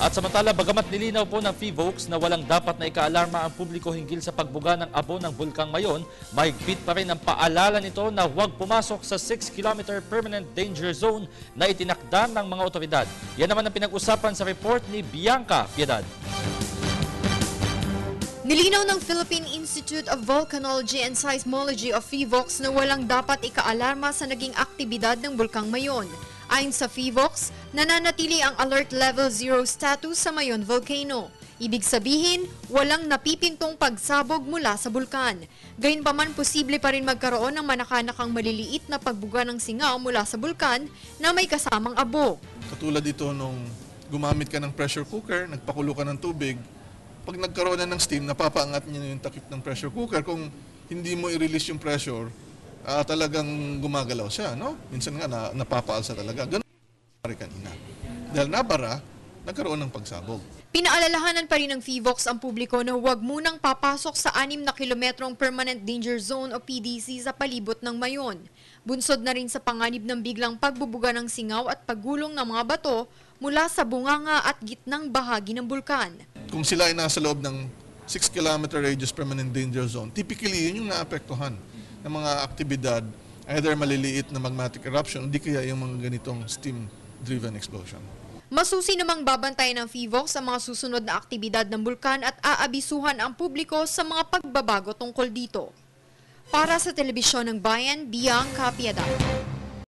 At samantala, bagamat nilinaw po ng PHIVOLCS na walang dapat na ikaalarma ang publiko hinggil sa pagbuga ng abo ng Bulkang Mayon, mahigpit pa rin ang paalala nito na huwag pumasok sa 6-kilometer permanent danger zone na itinakda ng mga otoridad. Yan naman ang pinag-usapan sa report ni Bianca Piedad. Nilinaw ng Philippine Institute of Volcanology and Seismology of PHIVOLCS na walang dapat ikaalarma sa naging aktibidad ng Bulkang Mayon. Ayon sa PHIVOLCS, nananatili ang Alert Level 0 status sa Mayon Volcano. Ibig sabihin, walang napipintong pagsabog mula sa bulkan. Gayunpaman, posible pa rin magkaroon ng manakanakang maliliit na pagbuga ng singaw mula sa bulkan na may kasamang abo. Katulad ito nung gumamit ka ng pressure cooker, nagpakulo ka ng tubig, pag nagkaroon na ng steam, napapaangat niya yung takip ng pressure cooker. Kung hindi mo i-release yung pressure, talagang gumagalaw siya, no? Minsan nga napapaalsa talaga. Ganun kanina. Dahil nabara, nagkaroon ng pagsabog. Pinaalalahanan pa rin ng PHIVOLCS ang publiko na huwag munang papasok sa 6 na kilometrong Permanent Danger Zone o PDZ sa palibot ng Mayon. Bunsod na rin sa panganib ng biglang pagbubuga ng singaw at paggulong ng mga bato mula sa bunganga at gitnang bahagi ng bulkan. Kung sila ay nasa loob ng 6-kilometer radius permanent danger zone, typically yun yung naapektuhan ng mga aktibidad, either maliliit na magmatic eruption, hindi kaya yung mga ganitong steam-driven explosion. Masusi namang babantayan ng PHIVOLCS ang mga susunod na aktibidad ng bulkan at aabisuhan ang publiko sa mga pagbabago tungkol dito. Para sa Telebisyon ng Bayan, Bianca Piedad.